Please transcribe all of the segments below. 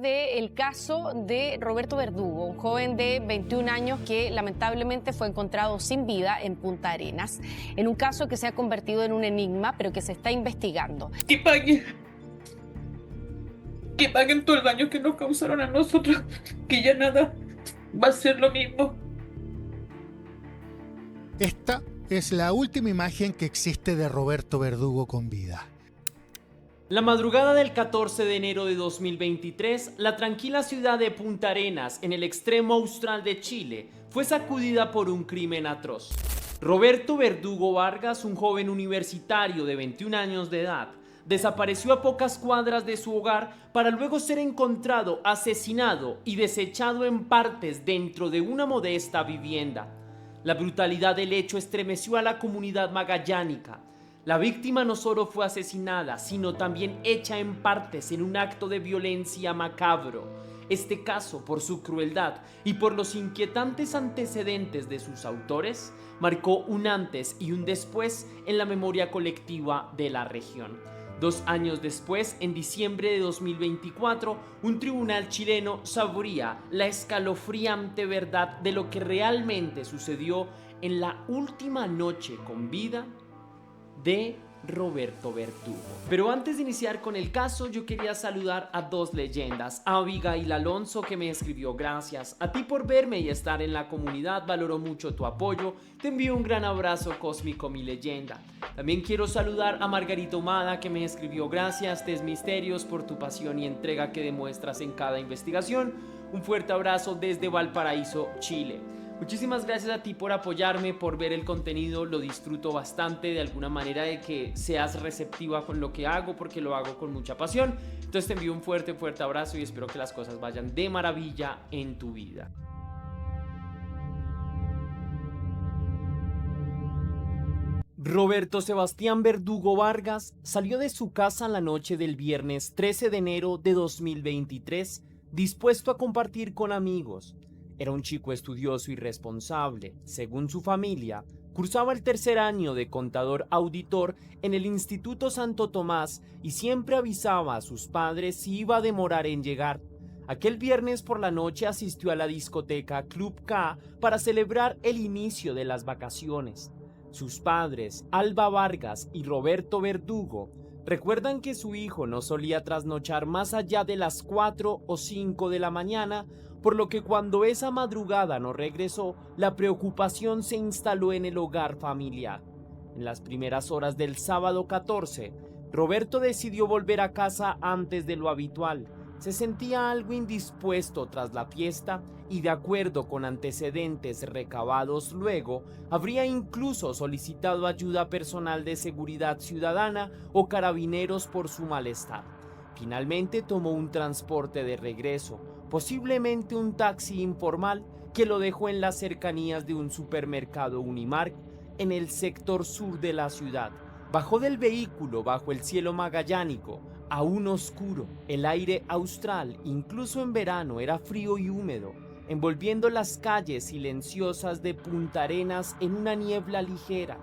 Del caso de Roberto Verdugo, un joven de 21 años que lamentablemente fue encontrado sin vida en Punta Arenas, en un caso que se ha convertido en un enigma, pero que se está investigando. Que paguen todo el daño que nos causaron a nosotros, que ya nada va a ser lo mismo. Esta es la última imagen que existe de Roberto Verdugo con vida. La madrugada del 14 de enero de 2023, la tranquila ciudad de Punta Arenas, en el extremo austral de Chile, fue sacudida por un crimen atroz. Roberto Verdugo Vargas, un joven universitario de 21 años de edad, desapareció a pocas cuadras de su hogar para luego ser encontrado asesinado y desechado en partes dentro de una modesta vivienda. La brutalidad del hecho estremeció a la comunidad magallánica. La víctima no solo fue asesinada, sino también hecha en partes en un acto de violencia macabro. Este caso, por su crueldad y por los inquietantes antecedentes de sus autores, marcó un antes y un después en la memoria colectiva de la región. 2 años después, en diciembre de 2024, un tribunal chileno saborea la escalofriante verdad de lo que realmente sucedió en la última noche con vida de Roberto Verdugo. Pero antes de iniciar con el caso, yo quería saludar a 2 leyendas. A Abigail Alonso, que me escribió: gracias a ti por verme y estar en la comunidad, valoro mucho tu apoyo, te envío un gran abrazo cósmico, mi leyenda. También quiero saludar a Margarita Humada, que me escribió: gracias Tess Misterios por tu pasión y entrega que demuestras en cada investigación. Un fuerte abrazo desde Valparaíso, Chile. Muchísimas gracias a ti por apoyarme, por ver el contenido, lo disfruto bastante, de alguna manera de que seas receptiva con lo que hago, porque lo hago con mucha pasión. Entonces te envío un fuerte abrazo y espero que las cosas vayan de maravilla en tu vida. Roberto Sebastián Verdugo Vargas salió de su casa la noche del viernes 13 de enero de 2023, dispuesto a compartir con amigos. Era un chico estudioso y responsable. Según su familia, cursaba el 3er año de contador auditor en el Instituto Santo Tomás y siempre avisaba a sus padres si iba a demorar en llegar. Aquel viernes por la noche asistió a la discoteca Club K para celebrar el inicio de las vacaciones. Sus padres, Alba Vargas y Roberto Verdugo, recuerdan que su hijo no solía trasnochar más allá de las 4 o 5 de la mañana, por lo que cuando esa madrugada no regresó, la preocupación se instaló en el hogar familiar. En las primeras horas del sábado 14, Roberto decidió volver a casa antes de lo habitual. Se sentía algo indispuesto tras la fiesta y, de acuerdo con antecedentes recabados luego, habría incluso solicitado ayuda personal de seguridad ciudadana o carabineros por su malestar. Finalmente tomó un transporte de regreso, posiblemente un taxi informal que lo dejó en las cercanías de un supermercado Unimark en el sector sur de la ciudad. Bajó del vehículo bajo el cielo magallánico, aún oscuro. El aire austral, incluso en verano, era frío y húmedo, envolviendo las calles silenciosas de Punta Arenas en una niebla ligera.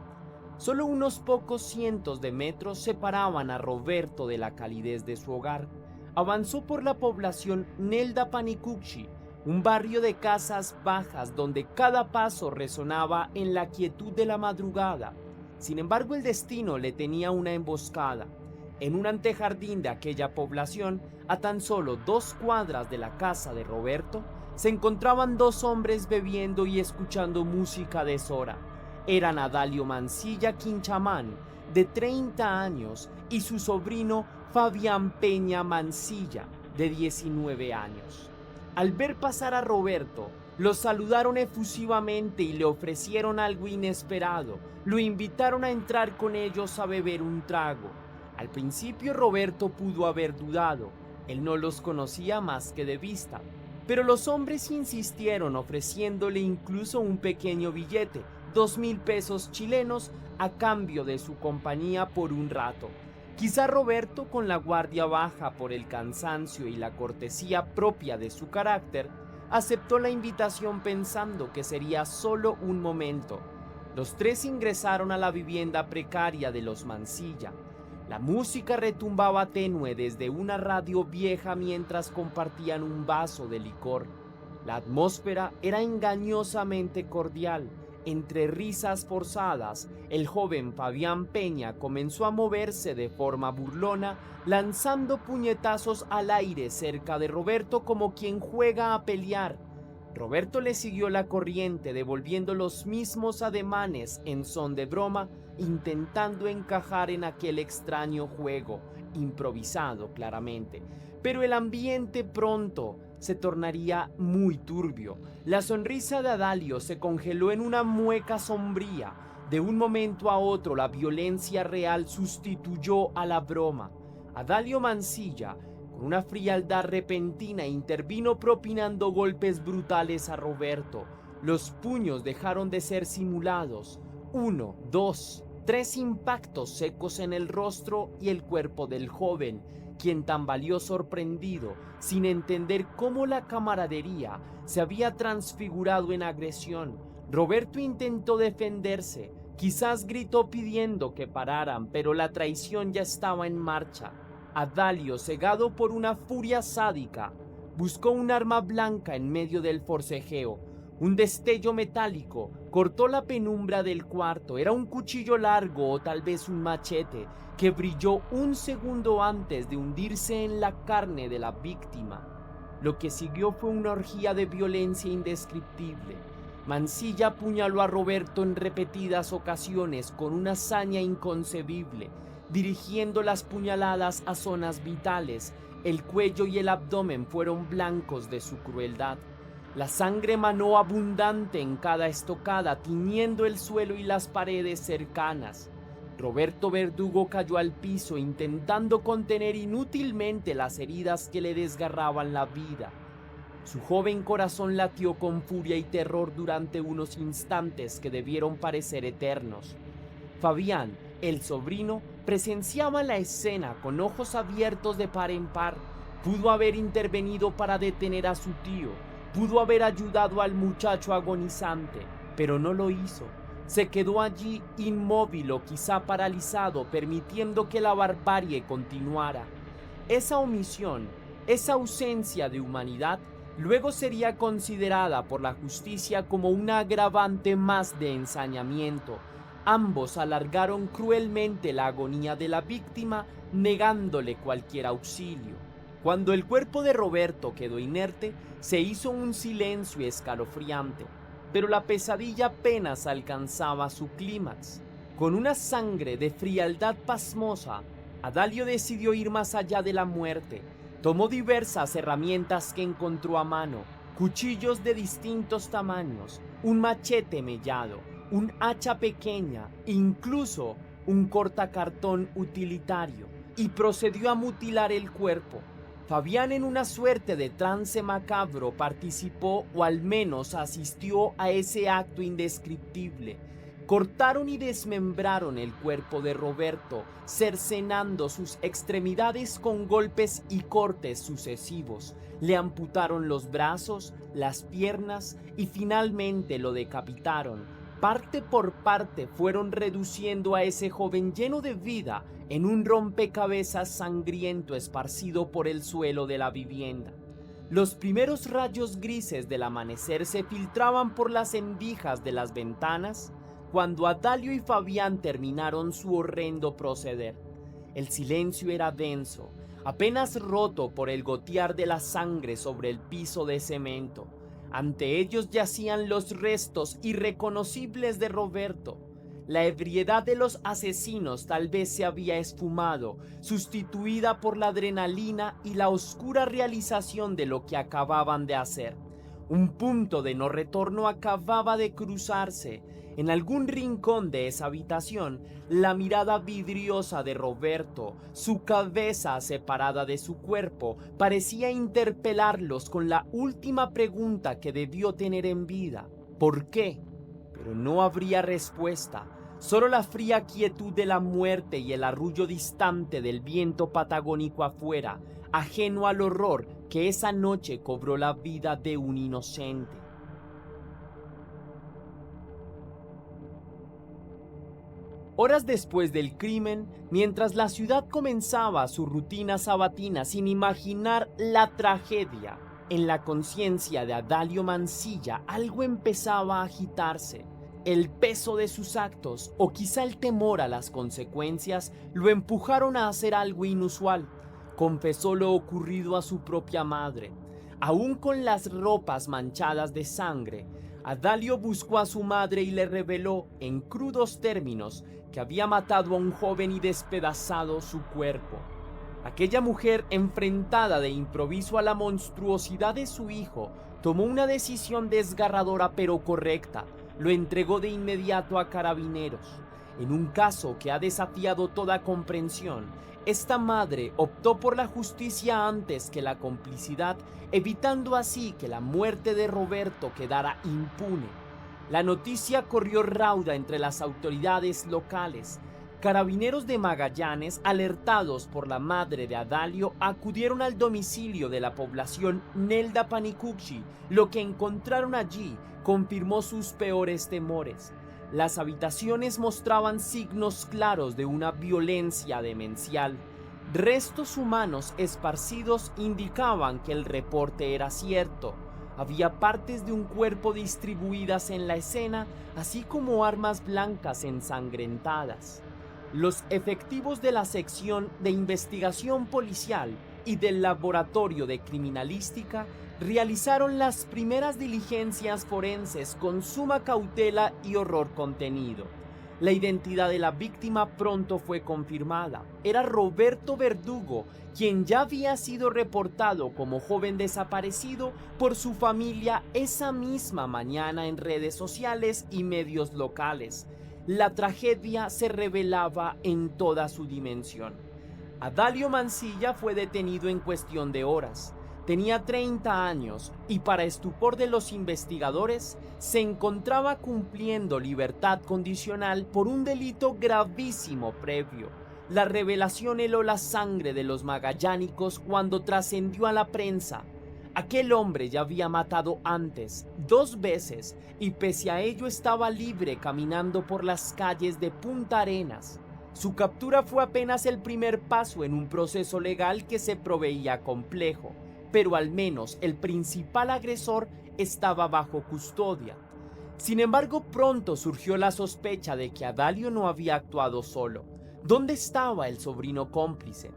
Solo unos pocos cientos de metros separaban a Roberto de la calidez de su hogar. Avanzó por la población Nelda Panicucci, un barrio de casas bajas donde cada paso resonaba en la quietud de la madrugada. Sin embargo, el destino le tenía una emboscada. En un antejardín de aquella población, a tan solo 2 cuadras de la casa de Roberto, se encontraban 2 hombres bebiendo y escuchando música deshora. Eran Adalio Mancilla Quinchamán, de 30 años, y su sobrino Fabián Peña Mancilla, de 19 años. Al ver pasar a Roberto, lo saludaron efusivamente y le ofrecieron algo inesperado. Lo invitaron a entrar con ellos a beber un trago. Al principio Roberto pudo haber dudado, él no los conocía más que de vista, pero los hombres insistieron, ofreciéndole incluso un pequeño billete, 2,000 pesos chilenos, a cambio de su compañía por un rato. Quizá Roberto, con la guardia baja por el cansancio y la cortesía propia de su carácter, aceptó la invitación pensando que sería solo un momento. Los 3 ingresaron a la vivienda precaria de los Mancilla. La música retumbaba tenue desde una radio vieja mientras compartían un vaso de licor. La atmósfera era engañosamente cordial. Entre risas forzadas, el joven Fabián Peña comenzó a moverse de forma burlona, lanzando puñetazos al aire cerca de Roberto como quien juega a pelear. Roberto le siguió la corriente, devolviendo los mismos ademanes en son de broma, intentando encajar en aquel extraño juego, improvisado claramente. Pero el ambiente pronto se tornaría muy turbio. La sonrisa de Adalio se congeló en una mueca sombría. De un momento a otro, la violencia real sustituyó a la broma. Adalio Mansilla, con una frialdad repentina, intervino propinando golpes brutales a Roberto. Los puños dejaron de ser simulados. 1, 2, 3 impactos secos en el rostro y el cuerpo del joven, quien tambaleó sorprendido, sin entender cómo la camaradería se había transfigurado en agresión. Roberto intentó defenderse, quizás gritó pidiendo que pararan, pero la traición ya estaba en marcha. Adalio, cegado por una furia sádica, buscó un arma blanca en medio del forcejeo. Un destello metálico cortó la penumbra del cuarto. Era un cuchillo largo o tal vez un machete que brilló un segundo antes de hundirse en la carne de la víctima. Lo que siguió fue una orgía de violencia indescriptible. Mansilla apuñaló a Roberto en repetidas ocasiones con una hazaña inconcebible, dirigiendo las puñaladas a zonas vitales. El cuello y el abdomen fueron blancos de su crueldad. La sangre manó abundante en cada estocada, tiñendo el suelo y las paredes cercanas. Roberto Verdugo cayó al piso intentando contener inútilmente las heridas que le desgarraban la vida. Su joven corazón latió con furia y terror durante unos instantes que debieron parecer eternos. Fabián, el sobrino, presenciaba la escena con ojos abiertos de par en par. Pudo haber intervenido para detener a su tío. Pudo haber ayudado al muchacho agonizante, pero no lo hizo. Se quedó allí inmóvil o quizá paralizado, permitiendo que la barbarie continuara. Esa omisión, esa ausencia de humanidad, luego sería considerada por la justicia como una agravante más de ensañamiento. Ambos alargaron cruelmente la agonía de la víctima, negándole cualquier auxilio. Cuando el cuerpo de Roberto quedó inerte, se hizo un silencio escalofriante, pero la pesadilla apenas alcanzaba su clímax. Con una sangre de frialdad pasmosa, Adalio decidió ir más allá de la muerte. Tomó diversas herramientas que encontró a mano, cuchillos de distintos tamaños, un machete mellado, un hacha pequeña, incluso un cortacartón utilitario, y procedió a mutilar el cuerpo. Fabián, en una suerte de trance macabro, participó o al menos asistió a ese acto indescriptible. Cortaron y desmembraron el cuerpo de Roberto, cercenando sus extremidades con golpes y cortes sucesivos. Le amputaron los brazos, las piernas y finalmente lo decapitaron. Parte por parte fueron reduciendo a ese joven lleno de vida en un rompecabezas sangriento esparcido por el suelo de la vivienda. Los primeros rayos grises del amanecer se filtraban por las endijas de las ventanas cuando Adalio y Fabián terminaron su horrendo proceder. El silencio era denso, apenas roto por el gotear de la sangre sobre el piso de cemento. Ante ellos yacían los restos irreconocibles de Roberto. La ebriedad de los asesinos tal vez se había esfumado, sustituida por la adrenalina y la oscura realización de lo que acababan de hacer. Un punto de no retorno acababa de cruzarse. En algún rincón de esa habitación, la mirada vidriosa de Roberto, su cabeza separada de su cuerpo, parecía interpelarlos con la última pregunta que debió tener en vida: ¿por qué? Pero no habría respuesta, solo la fría quietud de la muerte y el arrullo distante del viento patagónico afuera, ajeno al horror que esa noche cobró la vida de un inocente. Horas después del crimen, mientras la ciudad comenzaba su rutina sabatina sin imaginar la tragedia, en la conciencia de Adalio Mansilla algo empezaba a agitarse. El peso de sus actos, o quizá el temor a las consecuencias, lo empujaron a hacer algo inusual. Confesó lo ocurrido a su propia madre. Aún con las ropas manchadas de sangre, Adalio buscó a su madre y le reveló, en crudos términos, que había matado a un joven y despedazado su cuerpo. Aquella mujer, enfrentada de improviso a la monstruosidad de su hijo, tomó una decisión desgarradora pero correcta. Lo entregó de inmediato a Carabineros. En un caso que ha desafiado toda comprensión, esta madre optó por la justicia antes que la complicidad, evitando así que la muerte de Roberto quedara impune. La noticia corrió rauda entre las autoridades locales. Carabineros de Magallanes, alertados por la madre de Adalio, acudieron al domicilio de la población Nelda Panicucci. Lo que encontraron allí confirmó sus peores temores. Las habitaciones mostraban signos claros de una violencia demencial. Restos humanos esparcidos indicaban que el reporte era cierto. Había partes de un cuerpo distribuidas en la escena, así como armas blancas ensangrentadas. Los efectivos de la sección de investigación policial y del laboratorio de criminalística realizaron las primeras diligencias forenses con suma cautela y horror contenido. La identidad de la víctima pronto fue confirmada. Era Roberto Verdugo, quien ya había sido reportado como joven desaparecido por su familia esa misma mañana en redes sociales y medios locales. La tragedia se revelaba en toda su dimensión. Adalio Mansilla fue detenido en cuestión de horas. Tenía 30 años y, para estupor de los investigadores, se encontraba cumpliendo libertad condicional por un delito gravísimo previo. La revelación heló la sangre de los magallánicos cuando trascendió a la prensa. Aquel hombre ya había matado antes, 2 veces, y pese a ello estaba libre caminando por las calles de Punta Arenas. Su captura fue apenas el primer paso en un proceso legal que se proveía complejo, pero al menos el principal agresor estaba bajo custodia. Sin embargo, pronto surgió la sospecha de que Adalio no había actuado solo. ¿Dónde estaba el sobrino cómplice?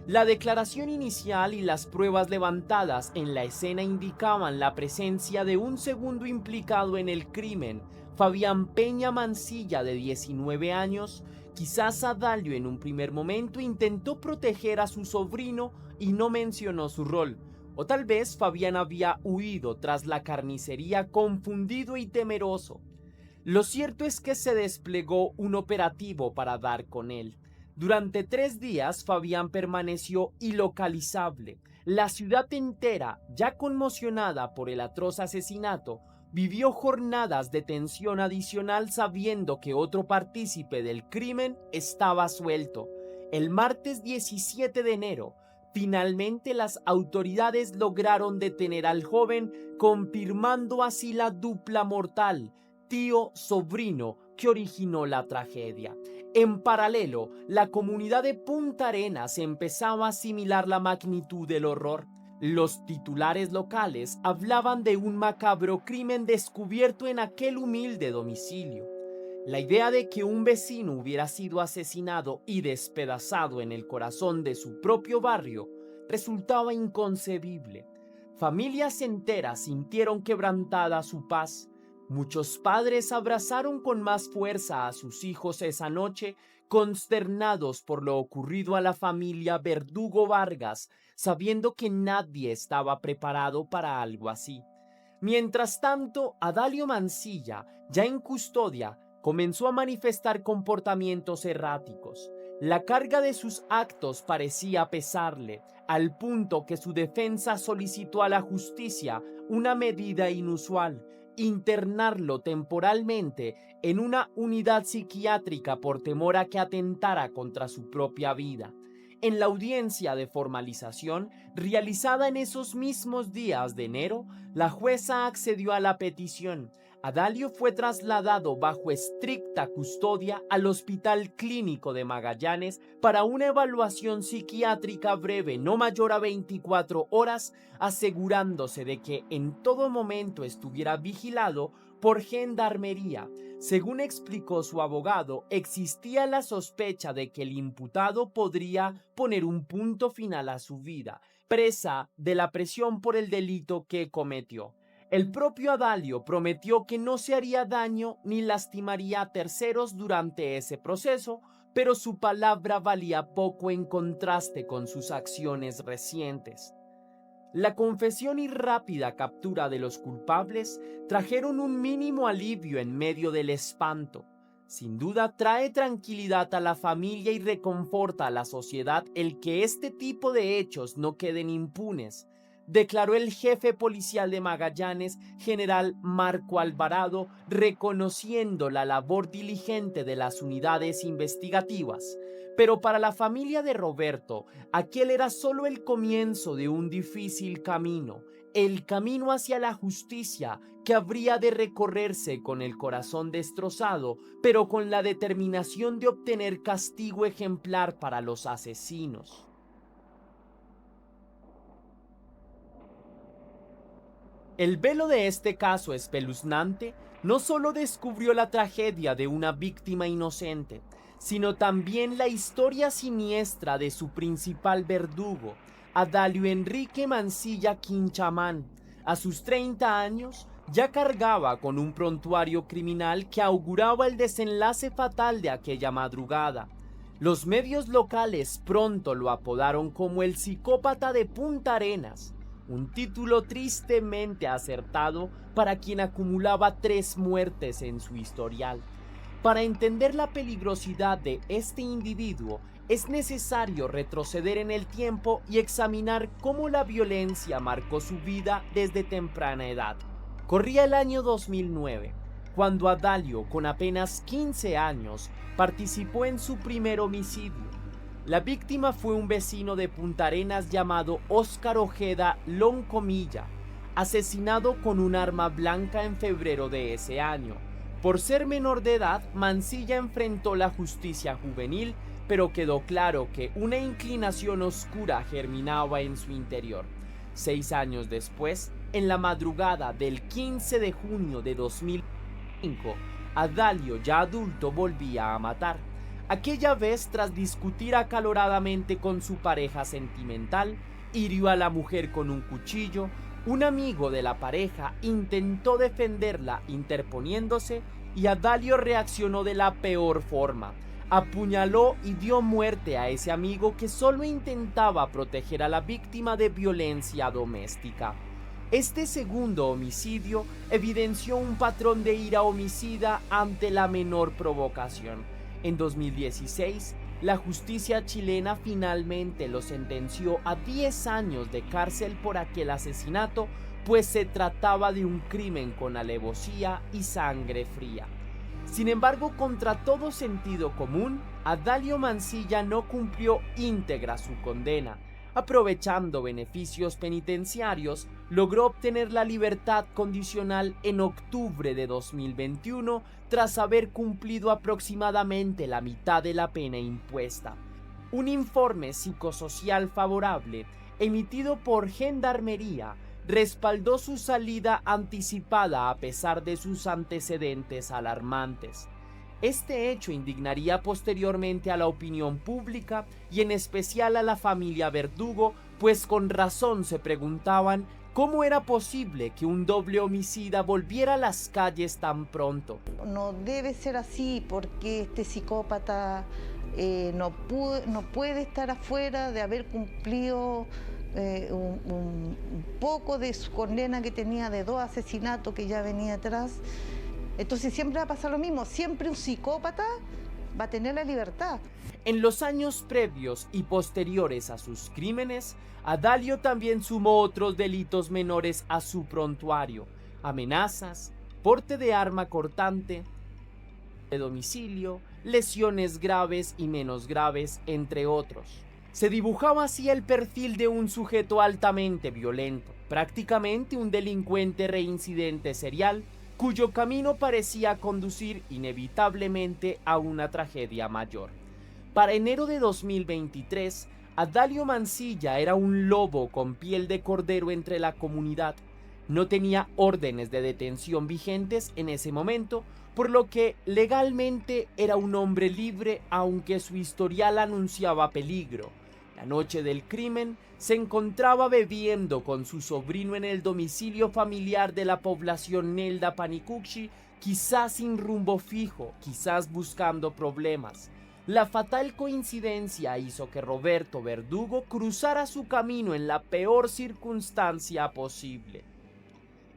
La declaración inicial y las pruebas levantadas en la escena indicaban la presencia de un segundo implicado en el crimen, Fabián Peña Mansilla, de 19 años. Quizás Adalio en un primer momento intentó proteger a su sobrino y no mencionó su rol. O tal vez Fabián había huido tras la carnicería, confundido y temeroso. Lo cierto es que se desplegó un operativo para dar con él. Durante 3 días Fabián permaneció ilocalizable. La ciudad entera, ya conmocionada por el atroz asesinato, vivió jornadas de tensión adicional sabiendo que otro partícipe del crimen estaba suelto. El martes 17 de enero, finalmente las autoridades lograron detener al joven, confirmando así la dupla mortal, tío-sobrino, que originó la tragedia. En paralelo, la comunidad de Punta Arenas empezaba a asimilar la magnitud del horror. Los titulares locales hablaban de un macabro crimen descubierto en aquel humilde domicilio. La idea de que un vecino hubiera sido asesinado y despedazado en el corazón de su propio barrio resultaba inconcebible. Familias enteras sintieron quebrantada su paz. Muchos padres abrazaron con más fuerza a sus hijos esa noche, consternados por lo ocurrido a la familia Verdugo Vargas, sabiendo que nadie estaba preparado para algo así. Mientras tanto, Adalio Mansilla, ya en custodia, comenzó a manifestar comportamientos erráticos. La carga de sus actos parecía pesarle, al punto que su defensa solicitó a la justicia una medida inusual: internarlo temporalmente en una unidad psiquiátrica por temor a que atentara contra su propia vida. En la audiencia de formalización, realizada en esos mismos días de enero, la jueza accedió a la petición. Adalio fue trasladado bajo estricta custodia al Hospital Clínico de Magallanes para una evaluación psiquiátrica breve no mayor a 24 horas, asegurándose de que en todo momento estuviera vigilado por gendarmería. Según explicó su abogado, existía la sospecha de que el imputado podría poner un punto final a su vida, presa de la presión por el delito que cometió. El propio Adalio prometió que no se haría daño ni lastimaría a terceros durante ese proceso, pero su palabra valía poco en contraste con sus acciones recientes. La confesión y rápida captura de los culpables trajeron un mínimo alivio en medio del espanto. Sin duda trae tranquilidad a la familia y reconforta a la sociedad el que este tipo de hechos no queden impunes, declaró el jefe policial de Magallanes, general Marco Alvarado, reconociendo la labor diligente de las unidades investigativas. Pero para la familia de Roberto, aquel era solo el comienzo de un difícil camino, el camino hacia la justicia que habría de recorrerse con el corazón destrozado, pero con la determinación de obtener castigo ejemplar para los asesinos. El velo de este caso espeluznante no solo descubrió la tragedia de una víctima inocente, sino también la historia siniestra de su principal verdugo, Adalio Enrique Mancilla Quinchaman. A sus 30 años ya cargaba con un prontuario criminal que auguraba el desenlace fatal de aquella madrugada. Los medios locales pronto lo apodaron como el psicópata de Punta Arenas, un título tristemente acertado para quien acumulaba 3 muertes en su historial. Para entender la peligrosidad de este individuo, es necesario retroceder en el tiempo y examinar cómo la violencia marcó su vida desde temprana edad. Corría el año 2009, cuando Adalio, con apenas 15 años, participó en su primer homicidio. La víctima fue un vecino de Punta Arenas llamado Óscar Ojeda Loncomilla, asesinado con un arma blanca en febrero de ese año. Por ser menor de edad, Mancilla enfrentó la justicia juvenil, pero quedó claro que una inclinación oscura germinaba en su interior. 6 años después, en la madrugada del 15 de junio de 2005, Adalio, ya adulto, volvía a matar. Aquella vez, tras discutir acaloradamente con su pareja sentimental, hirió a la mujer con un cuchillo. Un amigo de la pareja intentó defenderla interponiéndose y Adalio reaccionó de la peor forma. Apuñaló y dio muerte a ese amigo que solo intentaba proteger a la víctima de violencia doméstica. Este segundo homicidio evidenció un patrón de ira homicida ante la menor provocación. En 2016, la justicia chilena finalmente lo sentenció a 10 años de cárcel por aquel asesinato, pues se trataba de un crimen con alevosía y sangre fría. Sin embargo, contra todo sentido común, Adalio Mancilla no cumplió íntegra su condena. Aprovechando beneficios penitenciarios, logró obtener la libertad condicional en octubre de 2021 tras haber cumplido aproximadamente la mitad de la pena impuesta. Un informe psicosocial favorable, emitido por Gendarmería, respaldó su salida anticipada a pesar de sus antecedentes alarmantes. Este hecho indignaría posteriormente a la opinión pública y en especial a la familia Verdugo, pues con razón se preguntaban cómo era posible que un doble homicida volviera a las calles tan pronto. No debe ser así porque este psicópata no puede estar afuera de haber cumplido un poco de su condena que tenía de 2 asesinatos que ya venía atrás. Entonces siempre va a pasar lo mismo, siempre un psicópata va a tener la libertad. En los años previos y posteriores a sus crímenes, Adalio también sumó otros delitos menores a su prontuario: amenazas, porte de arma cortante, de domicilio, lesiones graves y menos graves, entre otros. Se dibujaba así el perfil de un sujeto altamente violento, prácticamente un delincuente reincidente serial, cuyo camino parecía conducir inevitablemente a una tragedia mayor. Para enero de 2023, Adalio Mansilla era un lobo con piel de cordero entre la comunidad. No tenía órdenes de detención vigentes en ese momento, por lo que legalmente era un hombre libre, aunque su historial anunciaba peligro. La noche del crimen se encontraba bebiendo con su sobrino en el domicilio familiar de la población Nelda Panicucci, quizás sin rumbo fijo, quizás buscando problemas. La fatal coincidencia hizo que Roberto Verdugo cruzara su camino en la peor circunstancia posible.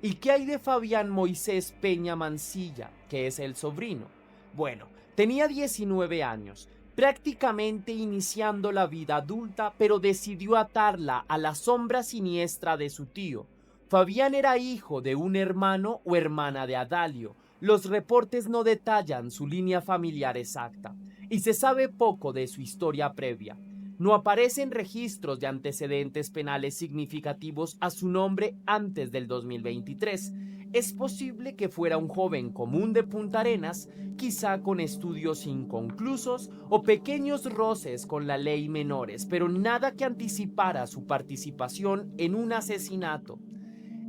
¿Y qué hay de Fabián Moisés Peña Mansilla, que es el sobrino? Bueno, tenía 19 años, prácticamente iniciando la vida adulta, pero decidió atarla a la sombra siniestra de su tío. Fabián era hijo de un hermano o hermana de Adalio. Los reportes no detallan su línea familiar exacta, y se sabe poco de su historia previa. No aparecen registros de antecedentes penales significativos a su nombre antes del 2023. Es posible que fuera un joven común de Punta Arenas, quizá con estudios inconclusos o pequeños roces con la ley menores, pero nada que anticipara su participación en un asesinato.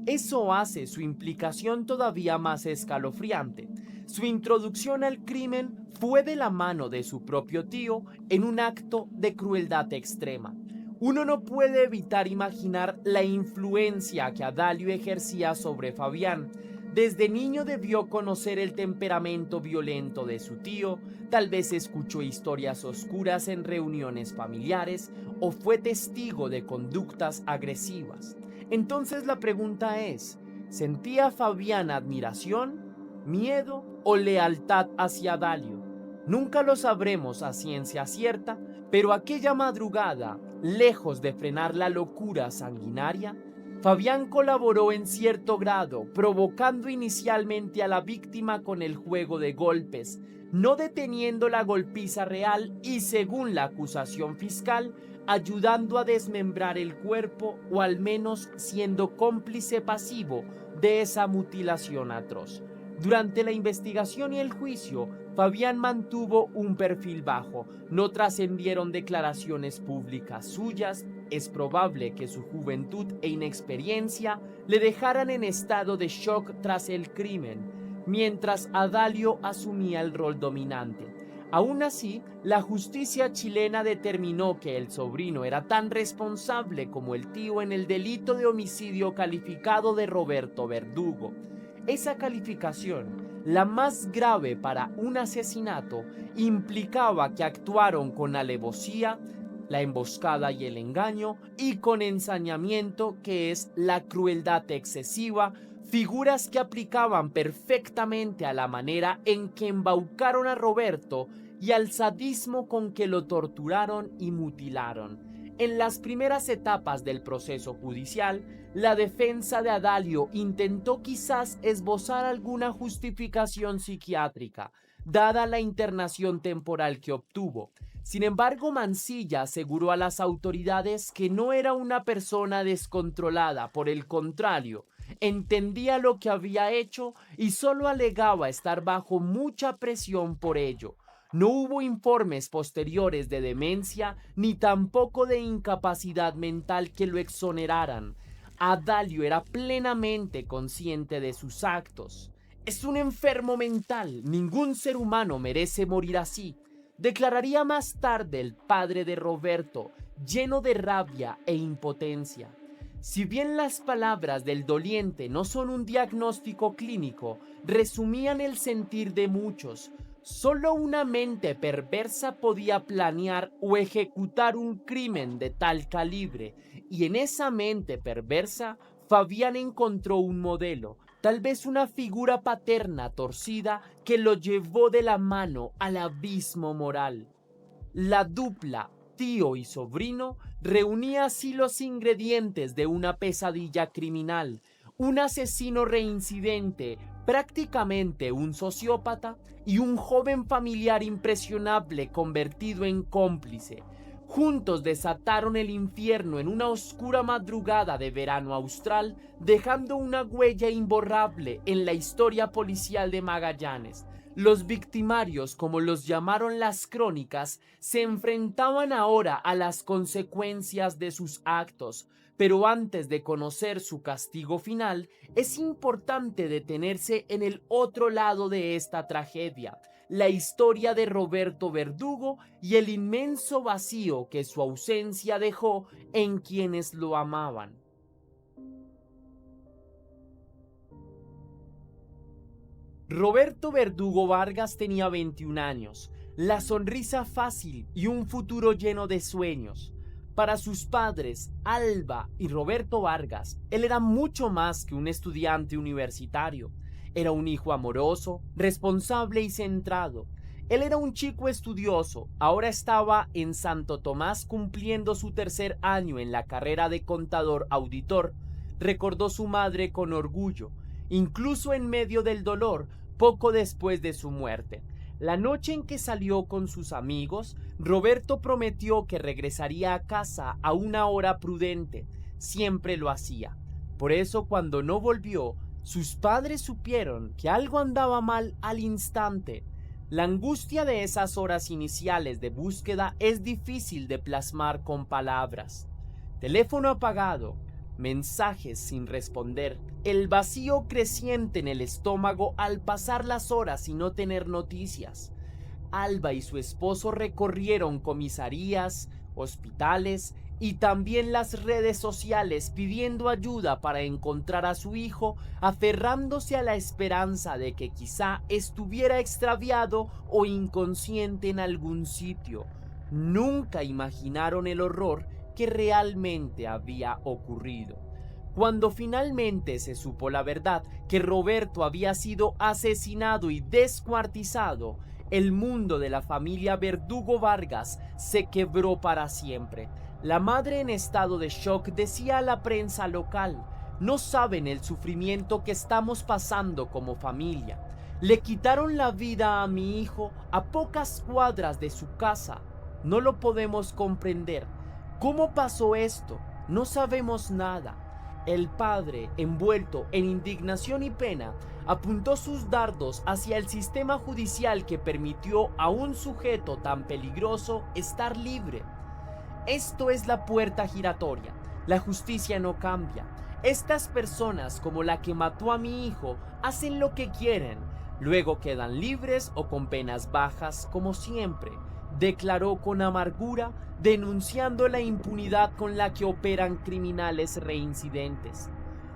Eso hace su implicación todavía más escalofriante. Su introducción al crimen fue de la mano de su propio tío en un acto de crueldad extrema. Uno no puede evitar imaginar la influencia que Adalio ejercía sobre Fabián. Desde niño debió conocer el temperamento violento de su tío, tal vez escuchó historias oscuras en reuniones familiares o fue testigo de conductas agresivas. Entonces la pregunta es, ¿sentía Fabián admiración, miedo o lealtad hacia Adalio? Nunca lo sabremos a ciencia cierta, pero aquella madrugada, lejos de frenar la locura sanguinaria, Fabián colaboró en cierto grado, provocando inicialmente a la víctima con el juego de golpes, no deteniendo la golpiza real y, según la acusación fiscal, ayudando a desmembrar el cuerpo o al menos siendo cómplice pasivo de esa mutilación atroz. Durante la investigación y el juicio, Fabián mantuvo un perfil bajo, no trascendieron declaraciones públicas suyas, es probable que su juventud e inexperiencia le dejaran en estado de shock tras el crimen, mientras Adalio asumía el rol dominante. Aún así, la justicia chilena determinó que el sobrino era tan responsable como el tío en el delito de homicidio calificado de Roberto Verdugo. Esa calificación, la más grave para un asesinato, implicaba que actuaron con alevosía, la emboscada y el engaño, y con ensañamiento, que es la crueldad excesiva, figuras que aplicaban perfectamente a la manera en que embaucaron a Roberto y al sadismo con que lo torturaron y mutilaron. En las primeras etapas del proceso judicial, la defensa de Adalio intentó quizás esbozar alguna justificación psiquiátrica, dada la internación temporal que obtuvo. Sin embargo, Mansilla aseguró a las autoridades que no era una persona descontrolada, por el contrario, entendía lo que había hecho y solo alegaba estar bajo mucha presión por ello. No hubo informes posteriores de demencia ni tampoco de incapacidad mental que lo exoneraran. Adalio era plenamente consciente de sus actos. Es un enfermo mental, ningún ser humano merece morir así, declararía más tarde el padre de Roberto, lleno de rabia e impotencia. Si bien las palabras del doliente no son un diagnóstico clínico, resumían el sentir de muchos. Solo una mente perversa podía planear o ejecutar un crimen de tal calibre, y en esa mente perversa, Fabián encontró un modelo, tal vez una figura paterna torcida que lo llevó de la mano al abismo moral. La dupla tío y sobrino reunía así los ingredientes de una pesadilla criminal, un asesino reincidente, prácticamente un sociópata, y un joven familiar impresionable convertido en cómplice. Juntos desataron el infierno en una oscura madrugada de verano austral, dejando una huella imborrable en la historia policial de Magallanes. Los victimarios, como los llamaron las crónicas, se enfrentaban ahora a las consecuencias de sus actos, pero antes de conocer su castigo final, es importante detenerse en el otro lado de esta tragedia, la historia de Roberto Verdugo y el inmenso vacío que su ausencia dejó en quienes lo amaban. Roberto Verdugo Vargas tenía 21 años, la sonrisa fácil y un futuro lleno de sueños. Para sus padres, Alba y Roberto Vargas, él era mucho más que un estudiante universitario. Era un hijo amoroso, responsable y centrado. Él era un chico estudioso, ahora estaba en Santo Tomás cumpliendo su 3er año en la carrera de contador auditor, recordó su madre con orgullo, incluso en medio del dolor, poco después de su muerte. La noche en que salió con sus amigos, Roberto prometió que regresaría a casa a una hora prudente. Siempre lo hacía. Por eso, cuando no volvió, sus padres supieron que algo andaba mal al instante. La angustia de esas horas iniciales de búsqueda es difícil de plasmar con palabras. Teléfono apagado, mensajes sin responder, el vacío creciente en el estómago al pasar las horas y no tener noticias. Alba y su esposo recorrieron comisarías, hospitales y también las redes sociales pidiendo ayuda para encontrar a su hijo, aferrándose a la esperanza de que quizá estuviera extraviado o inconsciente en algún sitio. Nunca imaginaron el horror que realmente había ocurrido. Cuando finalmente se supo la verdad, que Roberto había sido asesinado y descuartizado, el mundo de la familia Verdugo Vargas se quebró para siempre. La madre, en estado de shock, decía a la prensa local: "No saben el sufrimiento que estamos pasando como familia. Le quitaron la vida a mi hijo a pocas cuadras de su casa. No lo podemos comprender. ¿Cómo pasó esto? No sabemos nada". El padre, envuelto en indignación y pena, apuntó sus dardos hacia el sistema judicial que permitió a un sujeto tan peligroso estar libre. Esto es la puerta giratoria. La justicia no cambia. Estas personas, como la que mató a mi hijo, hacen lo que quieren. Luego quedan libres o con penas bajas, como siempre, declaró con amargura, denunciando la impunidad con la que operan criminales reincidentes.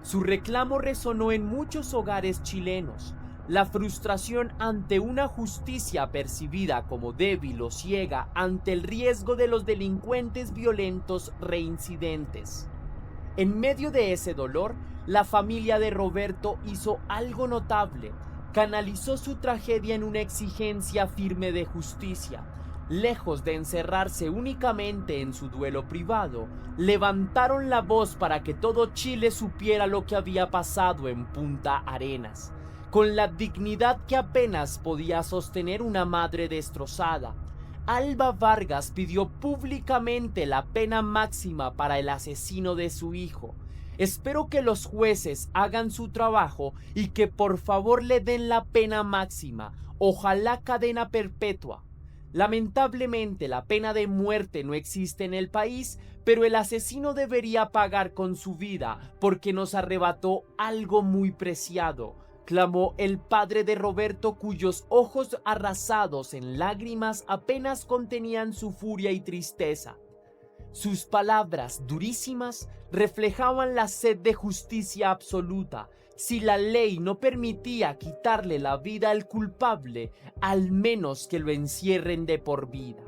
Su reclamo resonó en muchos hogares chilenos. La frustración ante una justicia percibida como débil o ciega ante el riesgo de los delincuentes violentos reincidentes. En medio de ese dolor, la familia de Roberto hizo algo notable. Canalizó su tragedia en una exigencia firme de justicia. Lejos de encerrarse únicamente en su duelo privado, levantaron la voz para que todo Chile supiera lo que había pasado en Punta Arenas, con la dignidad que apenas podía sostener una madre destrozada. Alba Vargas pidió públicamente la pena máxima para el asesino de su hijo. Espero que los jueces hagan su trabajo y que por favor le den la pena máxima, ojalá cadena perpetua. Lamentablemente la pena de muerte no existe en el país, pero el asesino debería pagar con su vida porque nos arrebató algo muy preciado, clamó el padre de Roberto, cuyos ojos arrasados en lágrimas apenas contenían su furia y tristeza. Sus palabras durísimas reflejaban la sed de justicia absoluta. Si la ley no permitía quitarle la vida al culpable, al menos que lo encierren de por vida.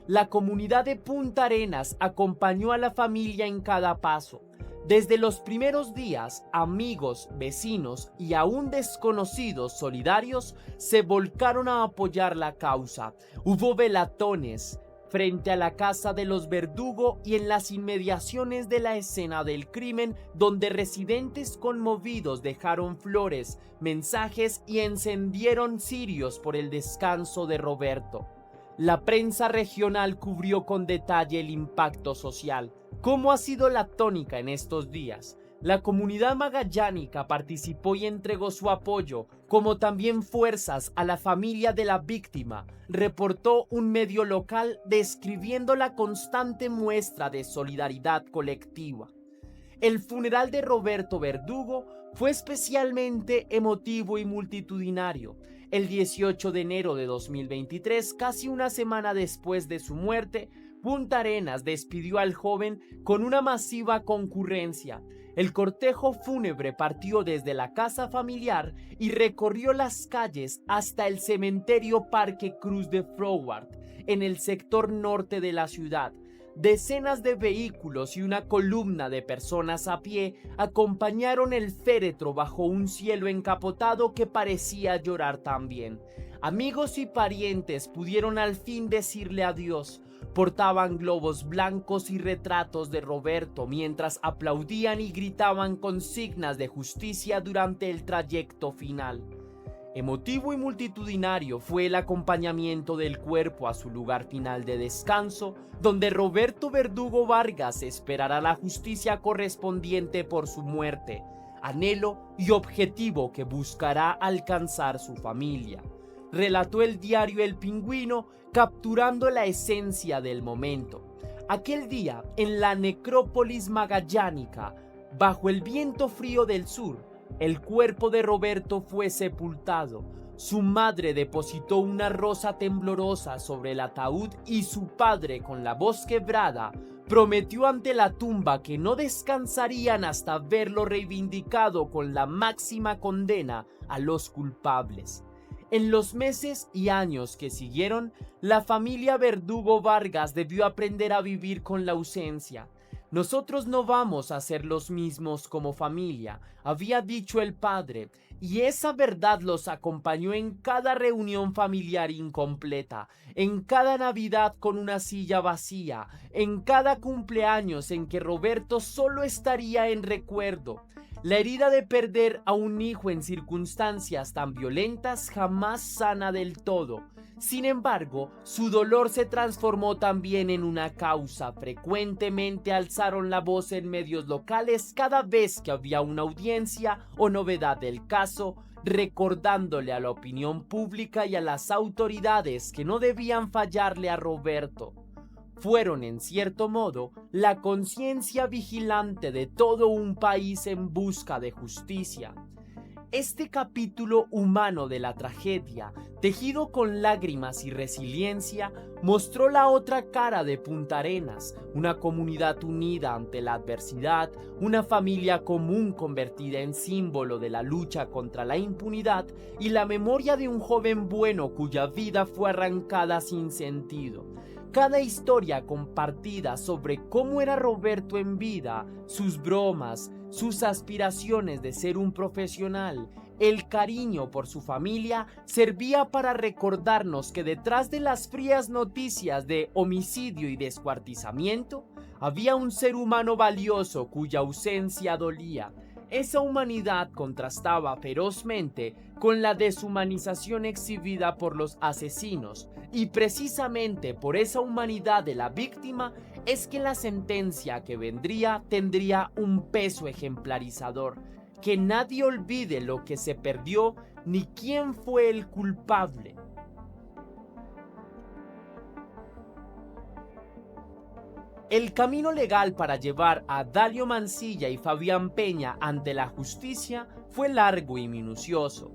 La comunidad de Punta Arenas acompañó a la familia en cada paso. Desde los primeros días, amigos, vecinos y aún desconocidos solidarios se volcaron a apoyar la causa. Hubo velatones frente a la casa de los Verdugo y en las inmediaciones de la escena del crimen, donde residentes conmovidos dejaron flores, mensajes y encendieron cirios por el descanso de Roberto. La prensa regional cubrió con detalle el impacto social. ¿Cómo ha sido la tónica en estos días? La comunidad magallánica participó y entregó su apoyo, como también fuerzas a la familia de la víctima, reportó un medio local describiendo la constante muestra de solidaridad colectiva. El funeral de Roberto Verdugo fue especialmente emotivo y multitudinario. El 18 de enero de 2023, casi una semana después de su muerte, Punta Arenas despidió al joven con una masiva concurrencia. El cortejo fúnebre partió desde la casa familiar y recorrió las calles hasta el cementerio Parque Cruz de Froward, en el sector norte de la ciudad. Decenas de vehículos y una columna de personas a pie acompañaron el féretro bajo un cielo encapotado que parecía llorar también. Amigos y parientes pudieron al fin decirle adiós. Portaban globos blancos y retratos de Roberto mientras aplaudían y gritaban consignas de justicia durante el trayecto final. Emotivo y multitudinario fue el acompañamiento del cuerpo a su lugar final de descanso, donde Roberto Verdugo Vargas esperará la justicia correspondiente por su muerte, anhelo y objetivo que buscará alcanzar su familia. Relató el diario El Pingüino, capturando la esencia del momento. Aquel día, en la necrópolis magallánica, bajo el viento frío del sur, el cuerpo de Roberto fue sepultado. Su madre depositó una rosa temblorosa sobre el ataúd y su padre, con la voz quebrada, prometió ante la tumba que no descansarían hasta verlo reivindicado con la máxima condena a los culpables. En los meses y años que siguieron, la familia Verdugo Vargas debió aprender a vivir con la ausencia. Nosotros no vamos a ser los mismos como familia, había dicho el padre, y esa verdad los acompañó en cada reunión familiar incompleta, en cada Navidad con una silla vacía, en cada cumpleaños en que Roberto solo estaría en recuerdo. La herida de perder a un hijo en circunstancias tan violentas jamás sana del todo. Sin embargo, su dolor se transformó también en una causa. Frecuentemente alzaron la voz en medios locales cada vez que había una audiencia o novedad del caso, recordándole a la opinión pública y a las autoridades que no debían fallarle a Roberto. Fueron, en cierto modo, la conciencia vigilante de todo un país en busca de justicia. Este capítulo humano de la tragedia, tejido con lágrimas y resiliencia, mostró la otra cara de Punta Arenas, una comunidad unida ante la adversidad, una familia común convertida en símbolo de la lucha contra la impunidad y la memoria de un joven bueno cuya vida fue arrancada sin sentido. Cada historia compartida sobre cómo era Roberto en vida, sus bromas, sus aspiraciones de ser un profesional, el cariño por su familia, servía para recordarnos que detrás de las frías noticias de homicidio y descuartizamiento, había un ser humano valioso cuya ausencia dolía. Esa humanidad contrastaba ferozmente con la deshumanización exhibida por los asesinos, y precisamente por esa humanidad de la víctima es que la sentencia que vendría tendría un peso ejemplarizador. Que nadie olvide lo que se perdió ni quién fue el culpable. El camino legal para llevar a Dalio Mancilla y Fabián Peña ante la justicia fue largo y minucioso.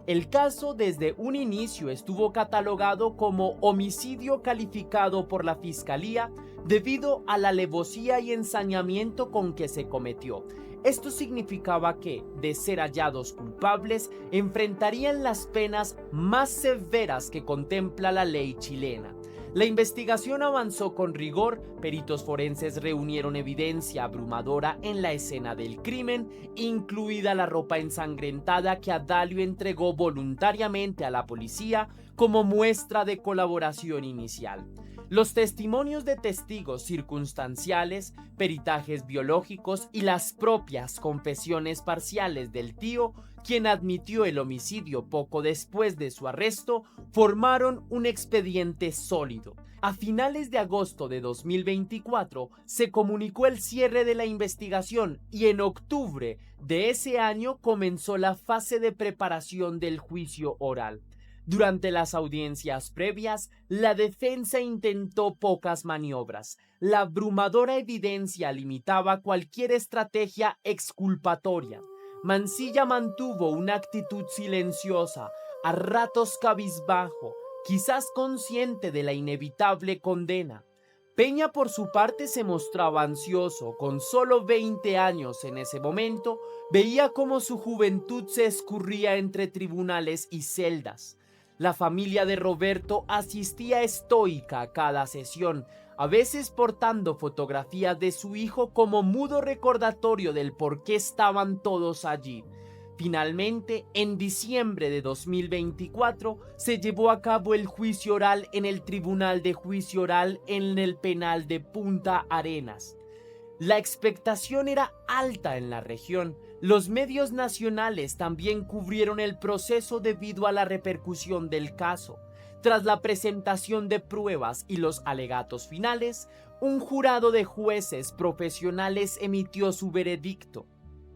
El caso desde un inicio estuvo catalogado como homicidio calificado por la Fiscalía debido a la alevosía y ensañamiento con que se cometió. Esto significaba que, de ser hallados culpables, enfrentarían las penas más severas que contempla la ley chilena. La investigación avanzó con rigor, peritos forenses reunieron evidencia abrumadora en la escena del crimen, incluida la ropa ensangrentada que Dalio entregó voluntariamente a la policía como muestra de colaboración inicial. Los testimonios de testigos circunstanciales, peritajes biológicos y las propias confesiones parciales del tío, quien admitió el homicidio poco después de su arresto, formaron un expediente sólido. A finales de agosto de 2024 se comunicó el cierre de la investigación y en octubre de ese año comenzó la fase de preparación del juicio oral. Durante las audiencias previas, la defensa intentó pocas maniobras. La abrumadora evidencia limitaba cualquier estrategia exculpatoria. Mansilla mantuvo una actitud silenciosa, a ratos cabizbajo, quizás consciente de la inevitable condena. Peña, por su parte, se mostraba ansioso. Con solo 20 años en ese momento, veía cómo su juventud se escurría entre tribunales y celdas. La familia de Roberto asistía estoica a cada sesión, a veces portando fotografías de su hijo como mudo recordatorio del por qué estaban todos allí. Finalmente, en diciembre de 2024, se llevó a cabo el juicio oral en el Tribunal de Juicio Oral en el Penal de Punta Arenas. La expectación era alta en la región. Los medios nacionales también cubrieron el proceso debido a la repercusión del caso. Tras la presentación de pruebas y los alegatos finales, un jurado de jueces profesionales emitió su veredicto: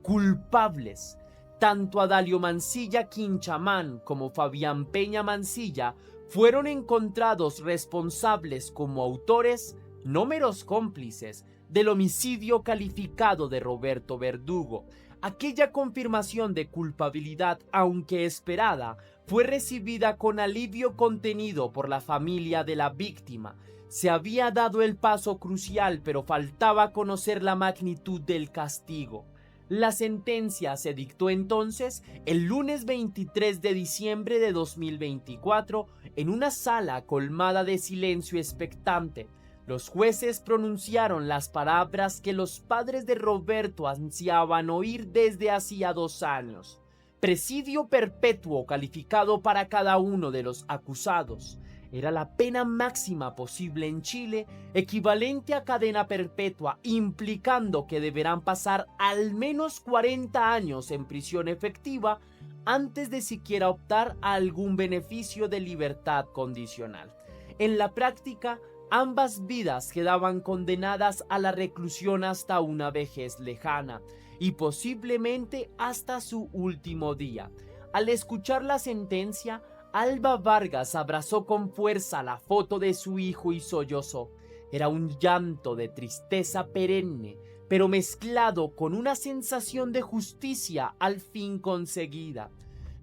culpables. Tanto Adalio Mansilla Quinchaman como Fabián Peña Mansilla fueron encontrados responsables como autores, no meros cómplices, del homicidio calificado de Roberto Verdugo. Aquella confirmación de culpabilidad, aunque esperada, fue recibida con alivio contenido por la familia de la víctima. Se había dado el paso crucial, pero faltaba conocer la magnitud del castigo. La sentencia se dictó entonces el lunes 23 de diciembre de 2024 en una sala colmada de silencio expectante. Los jueces pronunciaron las palabras que los padres de Roberto ansiaban oír desde hacía 2 años. Presidio perpetuo calificado para cada uno de los acusados. Era la pena máxima posible en Chile, equivalente a cadena perpetua, implicando que deberán pasar al menos 40 años en prisión efectiva antes de siquiera optar a algún beneficio de libertad condicional. En la práctica, ambas vidas quedaban condenadas a la reclusión hasta una vejez lejana y posiblemente hasta su último día. Al escuchar la sentencia, Alba Vargas abrazó con fuerza la foto de su hijo y sollozó. Era un llanto de tristeza perenne, pero mezclado con una sensación de justicia al fin conseguida.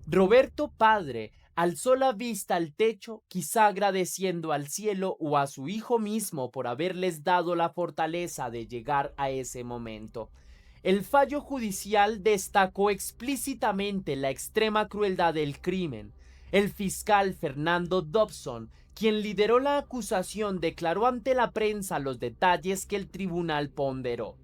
Roberto padre alzó la vista al techo, quizá agradeciendo al cielo o a su hijo mismo por haberles dado la fortaleza de llegar a ese momento. El fallo judicial destacó explícitamente la extrema crueldad del crimen. El fiscal Fernando Dobson, quien lideró la acusación, declaró ante la prensa los detalles que el tribunal ponderó.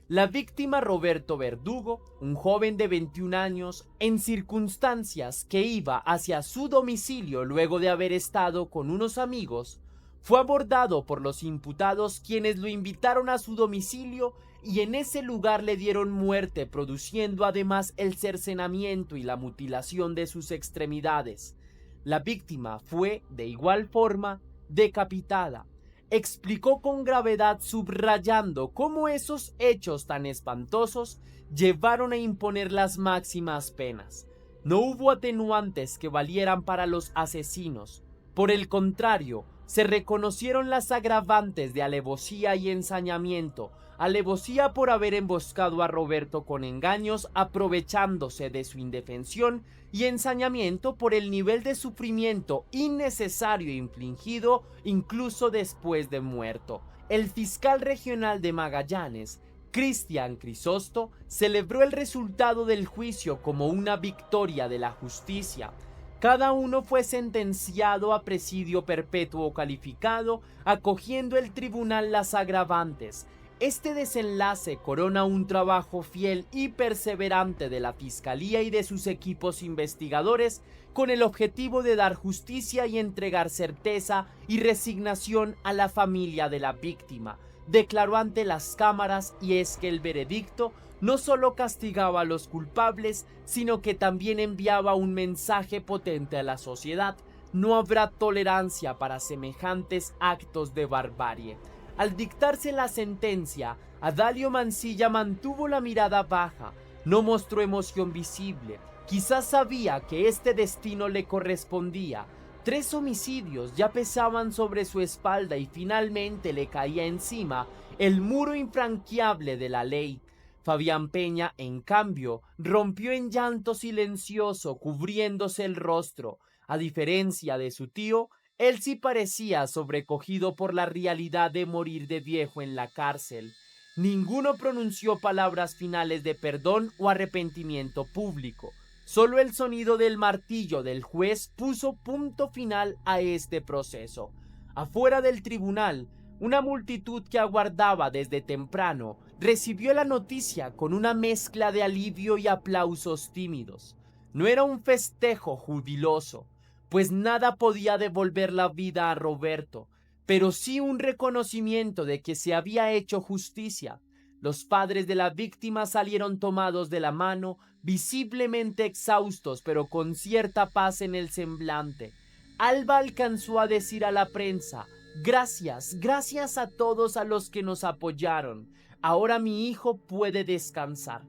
La víctima, Roberto Verdugo, un joven de 21 años, en circunstancias que iba hacia su domicilio luego de haber estado con unos amigos, fue abordado por los imputados, quienes lo invitaron a su domicilio y en ese lugar le dieron muerte, produciendo además el cercenamiento y la mutilación de sus extremidades. La víctima fue, de igual forma, decapitada. Explicó con gravedad, subrayando cómo esos hechos tan espantosos llevaron a imponer las máximas penas. No hubo atenuantes que valieran para los asesinos. Por el contrario, se reconocieron las agravantes de alevosía y ensañamiento. Alevosía por haber emboscado a Roberto con engaños, aprovechándose de su indefensión, y ensañamiento por el nivel de sufrimiento innecesario infligido incluso después de muerto. El fiscal regional de Magallanes, Cristian Crisosto, celebró el resultado del juicio como una victoria de la justicia. Cada uno fue sentenciado a presidio perpetuo calificado, acogiendo el tribunal las agravantes. Este desenlace corona un trabajo fiel y perseverante de la Fiscalía y de sus equipos investigadores con el objetivo de dar justicia y entregar certeza y resignación a la familia de la víctima, declaró ante las cámaras, y es que el veredicto no solo castigaba a los culpables, sino que también enviaba un mensaje potente a la sociedad: no habrá tolerancia para semejantes actos de barbarie. Al dictarse la sentencia, Adalio Mansilla mantuvo la mirada baja, no mostró emoción visible. Quizás sabía que este destino le correspondía. 3 homicidios ya pesaban sobre su espalda y finalmente le caía encima el muro infranqueable de la ley. Fabián Peña, en cambio, rompió en llanto silencioso, cubriéndose el rostro. A diferencia de su tío, él sí parecía sobrecogido por la realidad de morir de viejo en la cárcel. Ninguno pronunció palabras finales de perdón o arrepentimiento público. Solo el sonido del martillo del juez puso punto final a este proceso. Afuera del tribunal, una multitud que aguardaba desde temprano recibió la noticia con una mezcla de alivio y aplausos tímidos. No era un festejo jubiloso, pues nada podía devolver la vida a Roberto, pero sí un reconocimiento de que se había hecho justicia. Los padres de la víctima salieron tomados de la mano, visiblemente exhaustos, pero con cierta paz en el semblante. Alba alcanzó a decir a la prensa: gracias, gracias a todos a los que nos apoyaron. Ahora mi hijo puede descansar.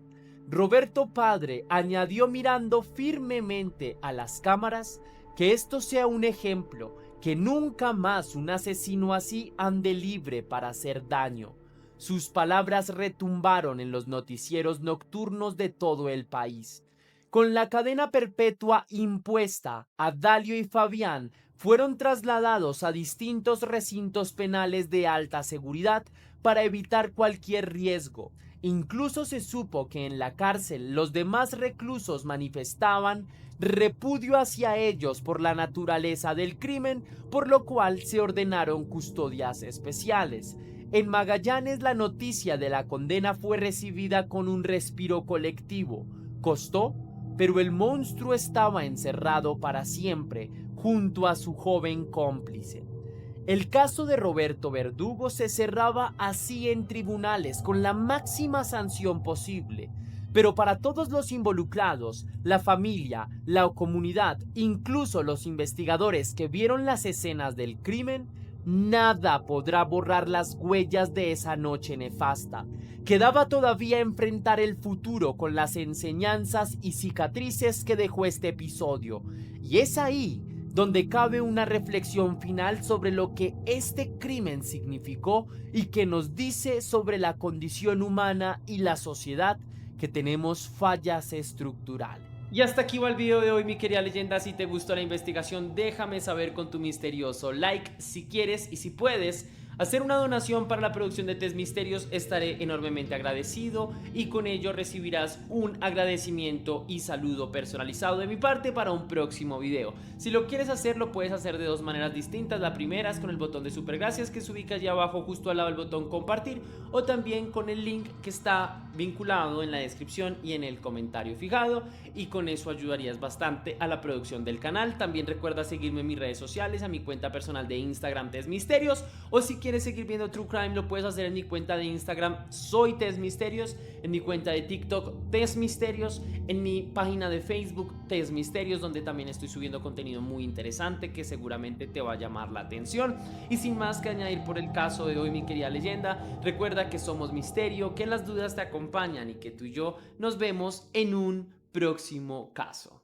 Roberto padre añadió mirando firmemente a las cámaras: que esto sea un ejemplo, que nunca más un asesino así ande libre para hacer daño. Sus palabras retumbaron en los noticieros nocturnos de todo el país. Con la cadena perpetua impuesta, Adalio y Fabián fueron trasladados a distintos recintos penales de alta seguridad para evitar cualquier riesgo. Incluso se supo que en la cárcel los demás reclusos manifestaban repudio hacia ellos por la naturaleza del crimen, por lo cual se ordenaron custodias especiales. En Magallanes la noticia de la condena fue recibida con un respiro colectivo. Costó, pero el monstruo estaba encerrado para siempre junto a su joven cómplice. El caso de Roberto Verdugo se cerraba así en tribunales con la máxima sanción posible. Pero para todos los involucrados, la familia, la comunidad, incluso los investigadores que vieron las escenas del crimen, nada podrá borrar las huellas de esa noche nefasta. Quedaba todavía enfrentar el futuro con las enseñanzas y cicatrices que dejó este episodio. Y es ahí donde cabe una reflexión final sobre lo que este crimen significó y que nos dice sobre la condición humana y la sociedad, que tenemos fallas estructurales. Y hasta aquí va el video de hoy, mi querida leyenda. Si te gustó la investigación, déjame saber con tu misterioso like si quieres, y si puedes hacer una donación para la producción de Test Misterios, estaré enormemente agradecido, y con ello recibirás un agradecimiento y saludo personalizado de mi parte para un próximo video. Si lo quieres hacer, lo puedes hacer de 2 maneras distintas. La primera es con el botón de super gracias que se ubica allá abajo justo al lado del botón compartir, o también con el link que está vinculado en la descripción y en el comentario fijado, y con eso ayudarías bastante a la producción del canal. También recuerda seguirme en mis redes sociales, a mi cuenta personal de Instagram Test Misterios, o si quieres seguir viendo True Crime lo puedes hacer en mi cuenta de Instagram Soy Test Misterios, en mi cuenta de TikTok Test Misterios, en mi página de Facebook Test Misterios, donde también estoy subiendo contenido muy interesante que seguramente te va a llamar la atención. Y sin más que añadir por el caso de hoy, mi querida leyenda, recuerda que somos misterio, que las dudas te acompañan y que tú y yo nos vemos en un próximo caso.